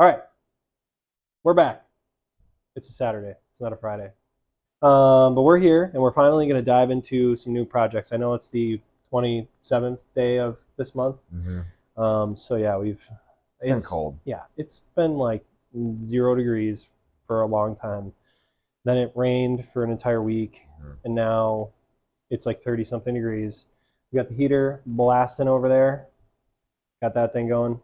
All right, we're back. It's a Saturday. It's not a Friday. But we're here, and we're finally going to dive into some new projects. I know it's the 27th day of this month. So yeah, It's been cold. Yeah, it's been like 0 degrees for a long time. Then it rained for an entire week, and now it's like 30 something degrees. We got the heater blasting over there. Got that thing going.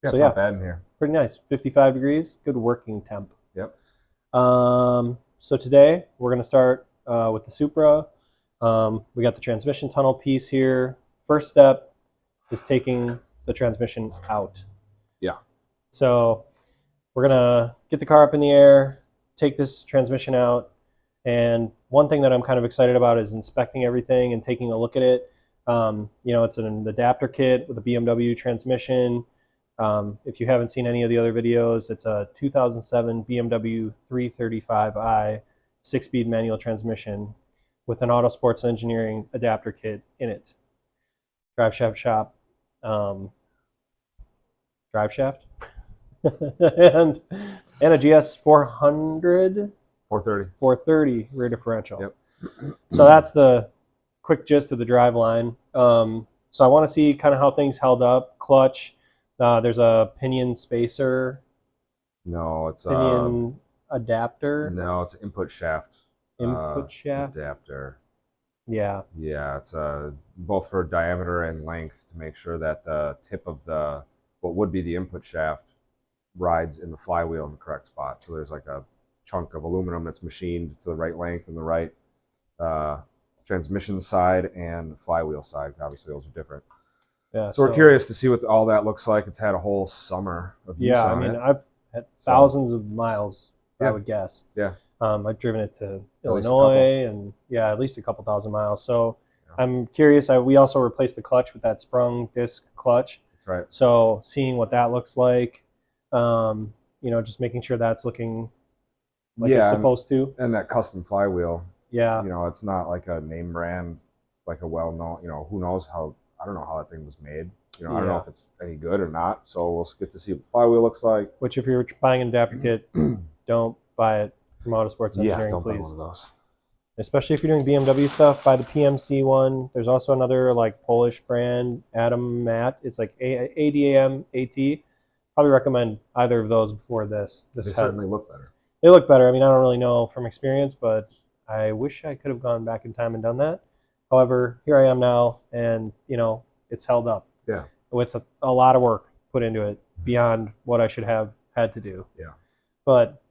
Yeah, So it's yeah, not bad in here. pretty nice. 55 degrees, good working temp. Yep. So today we're going to start with the Supra. We got the transmission tunnel piece here. First step is taking the transmission out. Yeah. So we're going to get the car up in the air, take this transmission out. And one thing that I'm kind of excited about is inspecting everything and taking a look at it. It's an adapter kit with a BMW transmission. If you haven't seen any of the other videos, it's a 2007 BMW 335i 6-speed manual transmission with an Autosports Engineering adapter kit in it. Drive shaft shop, drive shaft, and a GS 400 430 rear differential. Yep. So that's the quick gist of the drive line. So I want to see kind of how things held up. Clutch. There's a pinion spacer. No, it's pinion adapter. No, it's an input shaft. Input shaft adapter. Yeah. Yeah, it's both for diameter and length to make sure that the tip of what would be the input shaft rides in the flywheel in the correct spot. So there's like a chunk of aluminum that's machined to the right length and the right transmission side and flywheel side. Obviously, those are different. Yeah, so we're curious to see what all that looks like. It's had a whole summer of use on it. I've had thousands of miles, I would guess. Yeah. I've driven it to Illinois and at least a couple thousand miles. So I'm curious. We also replaced the clutch with that sprung disc clutch. That's right. So seeing what that looks like, just making sure that's looking like it's supposed to. And that custom flywheel. Yeah. It's not like a name brand, like a well-known, who knows how, I don't know how that thing was made. I don't know if it's any good or not. So we'll get to see what the flywheel looks like. Which, if you're buying an adapter kit, don't buy it from Autosports Engineering, don't please. buy one of those. Especially if you're doing BMW stuff, buy the PMC one. There's also another like Polish brand, Adam Matt. It's like ADAM-AT. Probably recommend either of those before this. They certainly look better. They look better. I mean, I don't really know from experience, but I wish I could have gone back in time and done that. However, here I am now, and it's held up. Yeah. With a lot of work put into it beyond what I should have had to do. Yeah. But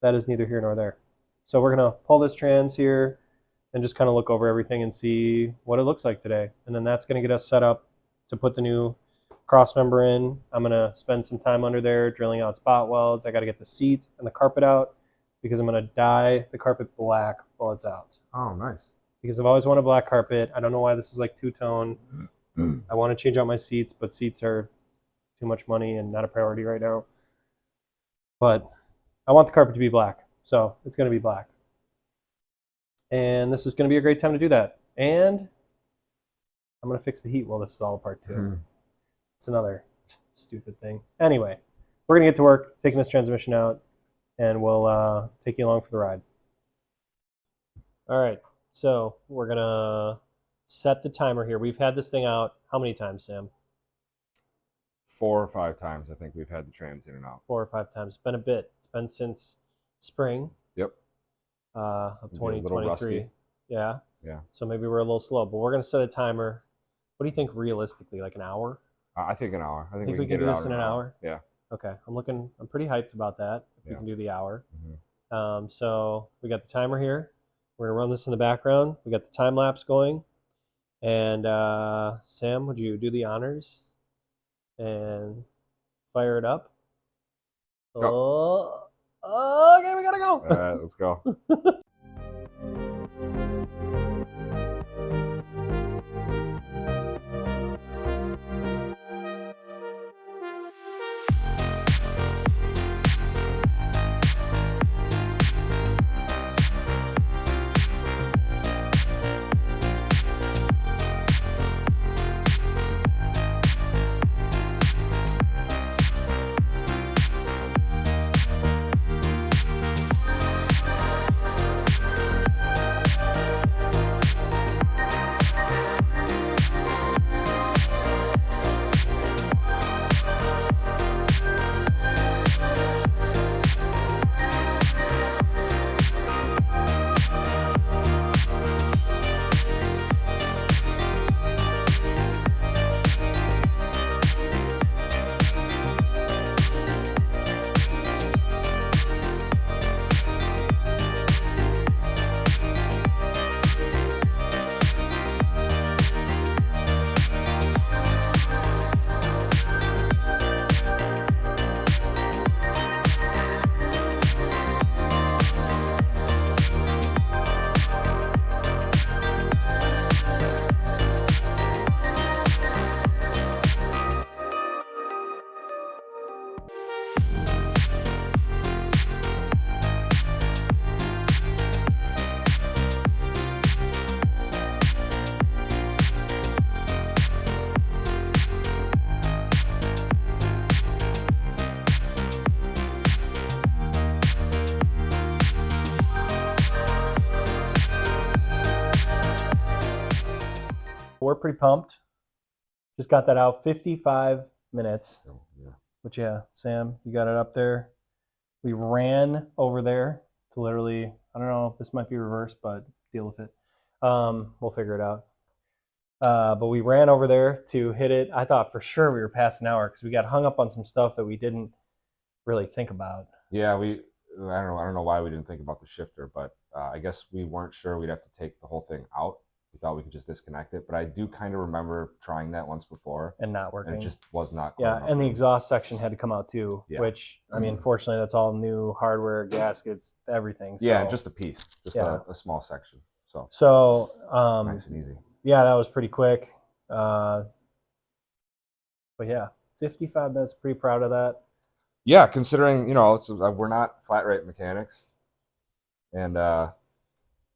that is neither here nor there. So we're gonna pull this trans here and just kind of look over everything and see what it looks like today. And then that's gonna get us set up to put the new cross member in. I'm gonna spend some time under there drilling out spot welds. I gotta get the seat and the carpet out because I'm gonna dye the carpet black while it's out. Oh, nice. Because I've always wanted black carpet. I don't know why this is like two-tone. I want to change out my seats, but seats are too much money and not a priority right now. But I want the carpet to be black, so it's going to be black. And this is going to be a great time to do that. And I'm going to fix the heat while this is all apart too. It's another stupid thing. Anyway, we're going to get to work taking this transmission out, and we'll take you along for the ride. All right. So we're going to set the timer here. We've had this thing out how many times, Sam? 4 or 5 times, I think we've had the trans in and out. 4 or 5 times. It's been a bit. It's been since spring. Yep. Of 2023. A little rusty. Yeah. Yeah. So maybe we're a little slow, but we're going to set a timer. What do you think realistically? Like an hour? I think an hour. I think we can do this in an hour? Yeah. Okay. I'm pretty hyped about that if we can do the hour. Mm-hmm. So we got the timer here. We're going to run this in the background. We got the time lapse going. And Sam, would you do the honors and fire it up? Go. Oh, okay, we gotta go. All right, let's go. we're pretty pumped. Just got that out, 55 minutes. So, yeah. Which, yeah, Sam, you got it up there. We ran over there to literally, I don't know, this might be reversed, but deal with it. We'll figure it out. But we ran over there to hit it. I thought for sure we were past an hour because we got hung up on some stuff that we didn't really think about. Yeah, I don't know why we didn't think about the shifter, but I guess we weren't sure we'd have to take the whole thing out. We thought we could just disconnect it, but I do kind of remember trying that once before And not working. and it just was not. Yeah, and the exhaust section had to come out too, Yeah. which, I mean, fortunately, that's all new hardware, gaskets, everything. So, yeah, just a piece, just Yeah. a small section. So, Nice and easy. yeah, that was pretty quick. But yeah, 55 minutes, pretty proud of that. Yeah, considering, we're not flat rate mechanics, and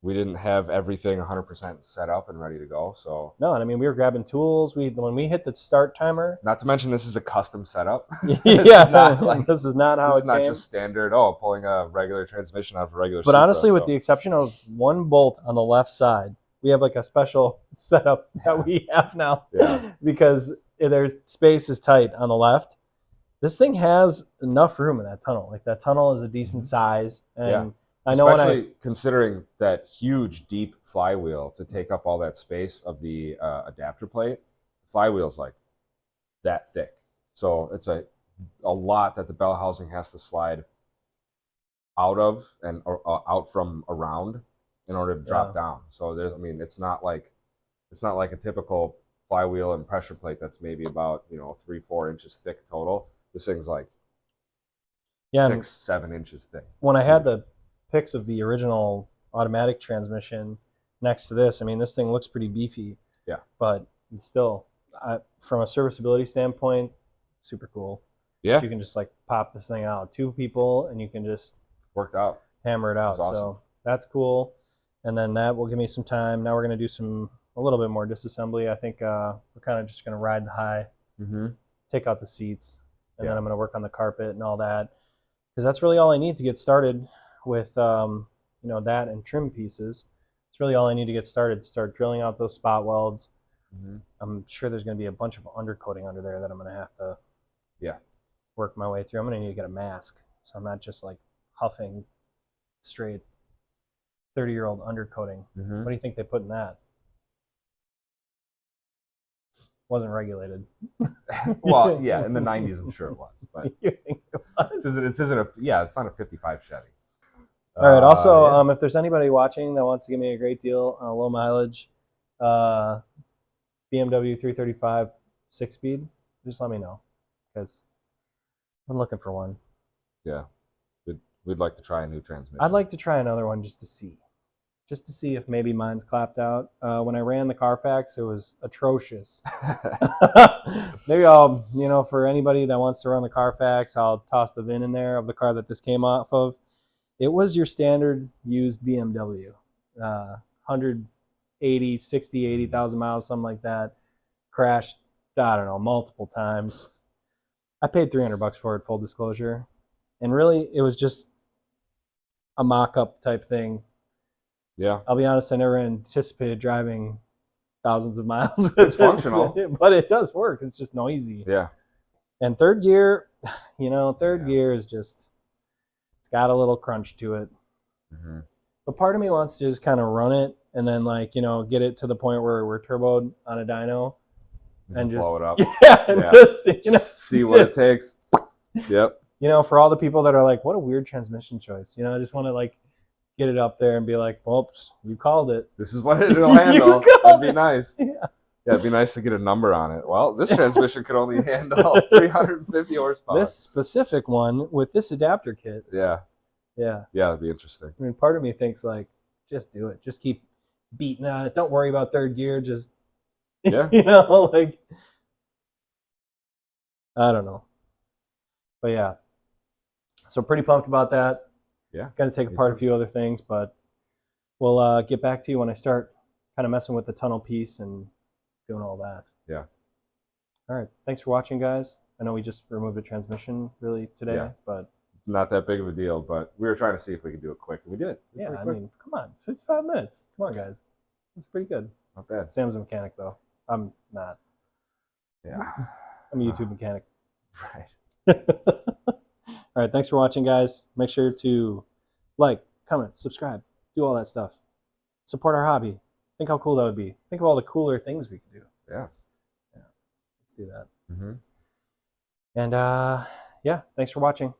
we didn't have everything 100% set up and ready to go. So No, and I mean, we were grabbing tools. When we hit the start timer. not to mention, this is a custom setup. Yeah, this is not how this it is not came. just standard. Pulling a regular transmission out of a regular. But Supra, honestly, with the exception of one bolt on the left side, we have like a special setup that we have now. Yeah. Because their space is tight on the left. This thing has enough room in that tunnel. Like, that tunnel is a decent size, and Yeah. I know especially considering that huge, deep flywheel to take up all that space of the adapter plate. The flywheel's like that thick, so it's a lot that the bell housing has to slide out of and out from around in order to drop down. So it's not like a typical flywheel and pressure plate that's maybe about 3-4 inches thick total. This thing's like 6-7 inches thick. When I had the pics of the original automatic transmission next to this, I mean, this thing looks pretty beefy. Yeah. But still, from a serviceability standpoint, super cool. Yeah. You can just like pop this thing out. 2 people, and you can just worked out, hammer it out. Awesome. So that's cool. And then that will give me some time. Now we're going to do a little bit more disassembly. I think we're kind of just going to ride the high, take out the seats, and then I'm going to work on the carpet and all that. Because that's really all I need to get started with that and trim pieces. It's really all I need to get started, to start drilling out those spot welds. I'm sure there's going to be a bunch of undercoating under there that I'm going to have to work my way through. I'm going to need to get a mask, so I'm not just like huffing straight 30-year-old undercoating. What do you think they put in that? Wasn't regulated. Well, yeah, in the 90s, I'm sure it was. But You think it was? it's not a 55 Chevy. All right. Also, if there's anybody watching that wants to give me a great deal on a low mileage BMW 335 6-speed, just let me know, because I'm looking for one. Yeah, we'd like to try a new transmission. I'd like to try another one just to see if maybe mine's clapped out. When I ran the Carfax, it was atrocious. Maybe I'll, for anybody that wants to run the Carfax, I'll toss the VIN in there of the car that this came off of. It was your standard used BMW, 180, 60, 80,000 miles, something like that. Crashed, I don't know, multiple times. I paid $300 for it, full disclosure. And really, it was just a mock-up type thing. Yeah. I'll be honest, I never anticipated driving thousands of miles with It's it, functional. but it does work. It's just noisy. Yeah. And third gear, gear is just, it's got a little crunch to it. But part of me wants to just kind of run it and then get it to the point where we're turboed on a dyno and just blow it up. Yeah, and just, see what it takes. Yep. For all the people that are like, what a weird transmission choice. I just want to get it up there and be like, "Oops, you called it. This is what it'll handle." That'd be nice. Yeah, it'd be nice to get a number on it. Well, this transmission could only handle 350 horsepower. This specific one with this adapter kit. Yeah. Yeah. Yeah, it'd be interesting. I mean, part of me thinks just do it. Just keep beating on it. Don't worry about third gear. Just, yeah. I don't know. But yeah. So pretty pumped about that. Yeah. Got to take apart a few other things, but we'll get back to you when I start kind of messing with the tunnel piece and doing all that. Yeah. All right. Thanks for watching, guys. I know we just removed a transmission really today, but not that big of a deal, but we were trying to see if we could do it quick. We did. Yeah, I mean, come on, 55 minutes. Come on, guys. That's pretty good. Not bad. Sam's a mechanic, though. I'm not. Yeah. I'm a YouTube mechanic. Right. All right, thanks for watching, guys. Make sure to like, comment, subscribe, do all that stuff. Support our hobby. Think how cool that would be. Think of all the cooler things we could do. Yeah. Yeah, let's do that. Mm-hmm. And yeah, thanks for watching.